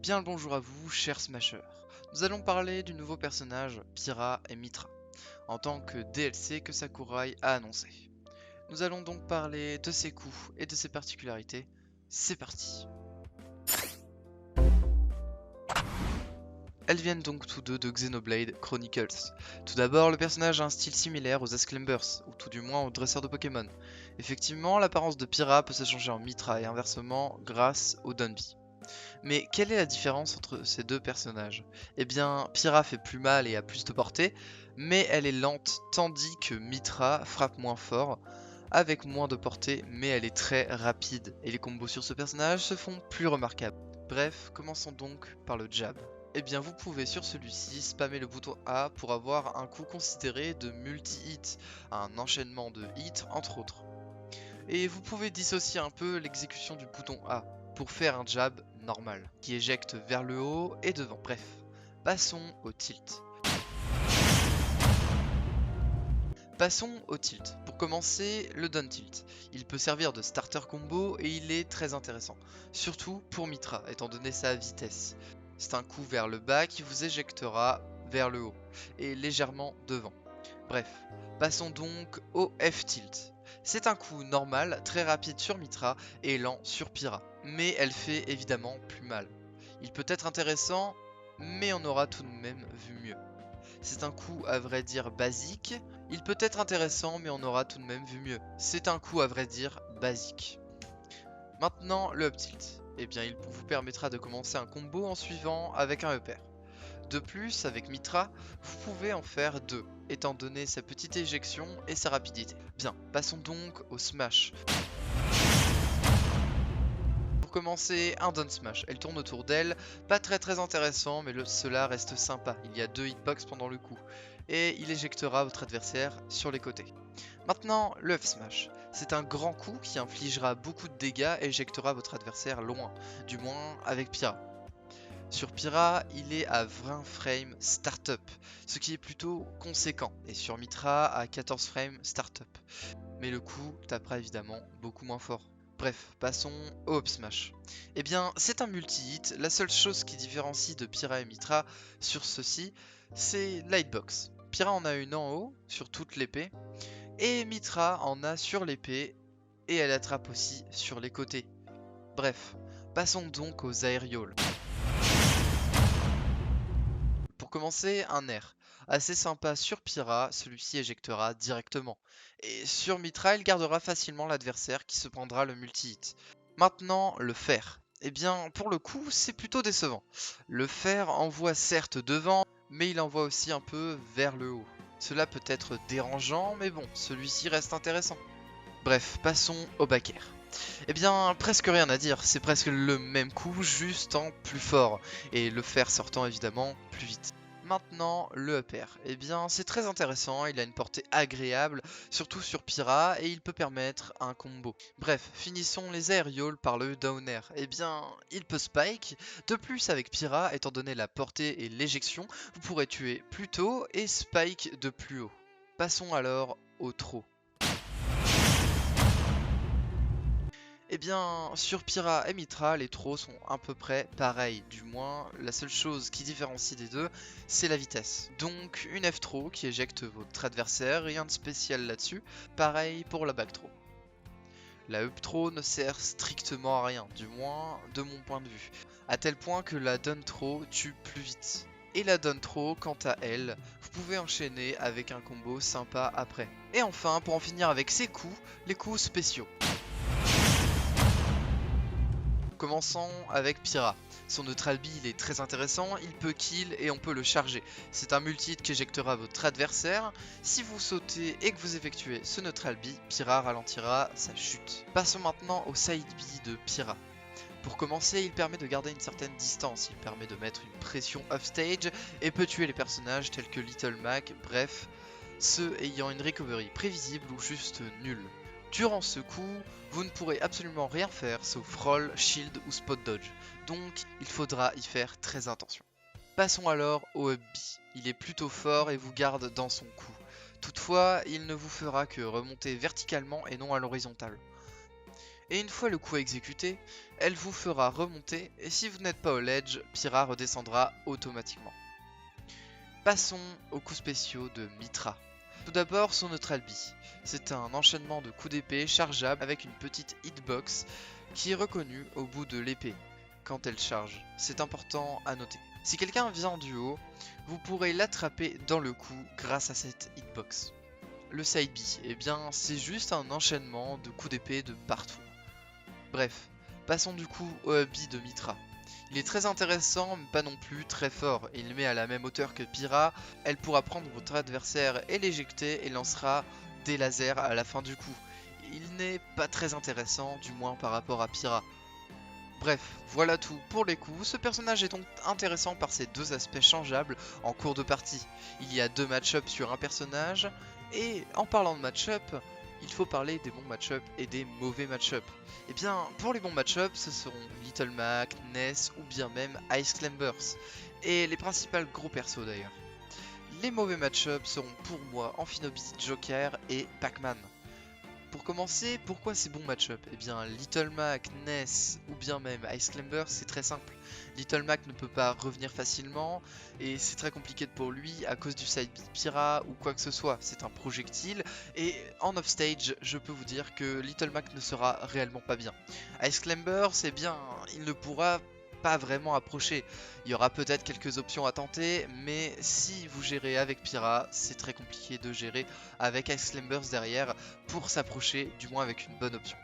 Bien le bonjour à vous, chers smashers. Nous allons parler du nouveau personnage, Pyra et Mythra, en tant que DLC que Sakurai a annoncé. Nous allons donc parler de ses coups et de ses particularités. C'est parti. Elles viennent donc tous deux de Xenoblade Chronicles. Tout d'abord, le personnage a un style similaire aux Esclimbers, ou tout du moins aux dresseurs de Pokémon. Effectivement, l'apparence de Pyra peut se changer en Mythra et inversement grâce au Dunby. Mais quelle est la différence entre ces deux personnages? Eh bien, Pyra fait plus mal et a plus de portée, mais elle est lente, tandis que Mythra frappe moins fort, avec moins de portée, mais elle est très rapide, et les combos sur ce personnage se font plus remarquables. Bref, commençons donc par le jab. Eh bien, vous pouvez sur celui-ci spammer le bouton A pour avoir un coup considéré de multi-hit, un enchaînement de hits entre autres. Et vous pouvez dissocier un peu l'exécution du bouton A pour faire un jab normal, qui éjecte vers le haut et devant. Bref, passons au tilt. Passons au tilt. Pour commencer, le down tilt. Il peut servir de starter combo et il est très intéressant. Surtout pour Mythra, étant donné sa vitesse. C'est un coup vers le bas qui vous éjectera vers le haut et légèrement devant. Bref, passons donc au F-tilt. C'est un coup normal, très rapide sur Mythra et lent sur Pyra, mais elle fait évidemment plus mal. Il peut être intéressant, mais on aura tout de même vu mieux. C'est un coup à vrai dire basique, il peut être intéressant, mais on aura tout de même vu mieux. C'est un coup à vrai dire basique. Maintenant, le up tilt. Eh bien, il vous permettra de commencer un combo en suivant avec un upper. De plus, avec Mythra, vous pouvez en faire deux, étant donné sa petite éjection et sa rapidité. Bien, passons donc au smash. Pour commencer, un down smash. Elle tourne autour d'elle, pas très intéressant, mais cela reste sympa. Il y a deux hitbox pendant le coup, et il éjectera votre adversaire sur les côtés. Maintenant, le F-Smash. C'est un grand coup qui infligera beaucoup de dégâts et éjectera votre adversaire loin, du moins avec Pyra. Sur Pyra, il est à 20 frames startup, ce qui est plutôt conséquent, et sur Mythra à 14 frames startup. Mais le coup tapera évidemment beaucoup moins fort. Bref, passons au up smash. Eh bien, c'est un multi-hit, la seule chose qui différencie de Pyra et Mythra sur ceci, c'est l'hitbox. Pyra en a une en haut, sur toute l'épée, et Mythra en a sur l'épée, et elle attrape aussi sur les côtés. Bref, passons donc aux aérioles. Pour commencer, un air. Assez sympa sur Pyra, celui-ci éjectera directement. Et sur Mythra, il gardera facilement l'adversaire qui se prendra le multi-hit. Maintenant, le fer. Eh bien, pour le coup, c'est plutôt décevant. Le fer envoie certes devant, mais il envoie aussi un peu vers le haut. Cela peut être dérangeant, mais bon, celui-ci reste intéressant. Bref, passons au back air. Eh bien, presque rien à dire, c'est presque le même coup, juste en plus fort, et le fer sortant évidemment plus vite. Maintenant, le up air. Eh bien, c'est très intéressant, il a une portée agréable, surtout sur Pyra, et il peut permettre un combo. Bref, finissons les aérioles par le down air. Eh bien, il peut spike. De plus, avec Pyra, étant donné la portée et l'éjection, vous pourrez tuer plus tôt et spike de plus haut. Passons alors au throw. Eh bien, sur Pyra et Mythra, les throws sont à peu près pareils. Du moins, la seule chose qui différencie des deux, c'est la vitesse. Donc, une F-throw qui éjecte votre adversaire, rien de spécial là-dessus. Pareil pour la back throw. La up throw ne sert strictement à rien, du moins de mon point de vue. À tel point que la down throw tue plus vite. Et la down throw, quant à elle, vous pouvez enchaîner avec un combo sympa après. Et enfin, pour en finir avec ses coups, les coups spéciaux. Commençons avec Pyra. Son neutral B il est très intéressant, il peut kill et on peut le charger. C'est un multi-hit qui éjectera votre adversaire. Si vous sautez et que vous effectuez ce neutral B, Pyra ralentira sa chute. Passons maintenant au side B de Pyra. Pour commencer, il permet de garder une certaine distance, il permet de mettre une pression offstage et peut tuer les personnages tels que Little Mac, bref, ceux ayant une recovery prévisible ou juste nulle. Durant ce coup, vous ne pourrez absolument rien faire sauf roll, shield ou spot dodge, donc il faudra y faire très attention. Passons alors au up B. Il est plutôt fort et vous garde dans son coup. Toutefois, il ne vous fera que remonter verticalement et non à l'horizontale. Et une fois le coup exécuté, elle vous fera remonter et si vous n'êtes pas au ledge, Pyra redescendra automatiquement. Passons aux coups spéciaux de Mythra. Tout d'abord son Neutral B. C'est un enchaînement de coups d'épée chargeable avec une petite hitbox qui est reconnue au bout de l'épée quand elle charge. C'est important à noter. Si quelqu'un vient en duo, vous pourrez l'attraper dans le coup grâce à cette hitbox. Le side B, eh bien c'est juste un enchaînement de coups d'épée de partout. Bref, passons du coup au B de Mythra. Il est très intéressant mais pas non plus très fort, il met à la même hauteur que Pyra, elle pourra prendre votre adversaire et l'éjecter et lancera des lasers à la fin du coup. Il n'est pas très intéressant, du moins par rapport à Pyra. Bref, voilà tout pour les coups. Ce personnage est donc intéressant par ses deux aspects changeables en cours de partie. Il y a deux match-ups sur un personnage, et en parlant de match-up, il faut parler des bons match-up et des mauvais match-up. Et bien, pour les bons match-up, ce seront Little Mac, Ness ou bien même Ice Climbers, et les principaux gros persos d'ailleurs. Les mauvais match-up seront pour moi Amphinobi, Joker et Pac-Man. Pour commencer, pourquoi ces bons match-up? Eh bien, Little Mac, Ness ou bien même Ice Climber, c'est très simple. Little Mac ne peut pas revenir facilement et c'est très compliqué pour lui à cause du side B Pyra ou quoi que ce soit. C'est un projectile et en offstage, je peux vous dire que Little Mac ne sera réellement pas bien. Ice Climber, c'est bien, il ne pourra pas vraiment approcher. Il y aura peut-être quelques options à tenter, mais si vous gérez avec Pyra, c'est très compliqué de gérer avec Ice Climbers derrière pour s'approcher, du moins avec une bonne option.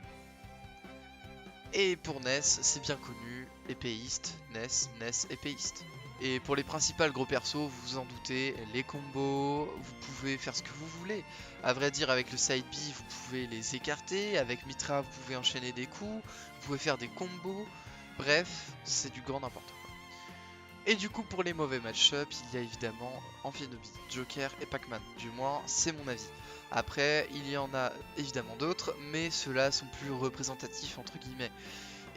Et pour Ness, c'est bien connu, épéiste, Ness, épéiste. Et pour les principaux gros persos, vous vous en doutez, les combos, vous pouvez faire ce que vous voulez. À vrai dire, avec le side B, vous pouvez les écarter, avec Mythra, vous pouvez enchaîner des coups, vous pouvez faire des combos. Bref, c'est du grand n'importe quoi. Et du coup, pour les mauvais match-up, il y a évidemment Amphinobi, Joker et Pac-Man. Du moins, c'est mon avis. Après, il y en a évidemment d'autres, mais ceux-là sont plus représentatifs entre guillemets.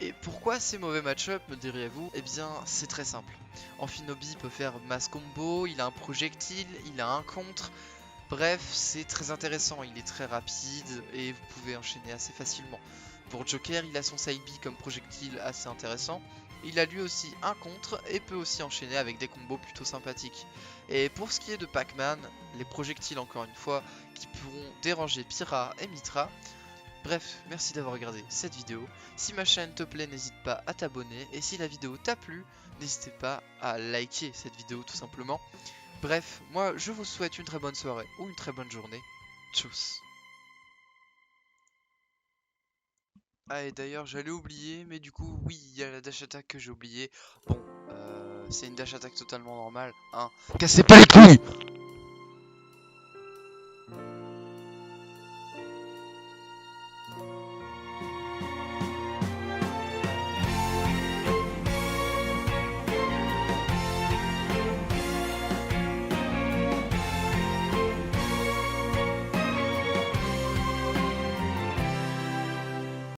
Et pourquoi ces mauvais match-up, me diriez-vous? Eh bien, c'est très simple. Amphinobi peut faire mass combo, il a un projectile, il a un contre. Bref, c'est très intéressant, il est très rapide et vous pouvez enchaîner assez facilement. Pour Joker, il a son side B comme projectile assez intéressant. Il a lui aussi un contre et peut aussi enchaîner avec des combos plutôt sympathiques. Et pour ce qui est de Pac-Man, les projectiles encore une fois, qui pourront déranger Pyra et Mythra. Bref, merci d'avoir regardé cette vidéo. Si ma chaîne te plaît, n'hésite pas à t'abonner. Et si la vidéo t'a plu, n'hésitez pas à liker cette vidéo tout simplement. Bref, moi je vous souhaite une très bonne soirée ou une très bonne journée. Tchuss. Ah et d'ailleurs j'allais oublier, mais du coup oui, il y a la dash attack que j'ai oublié. Bon, c'est une dash attack totalement normale, hein. Cassez pas les couilles!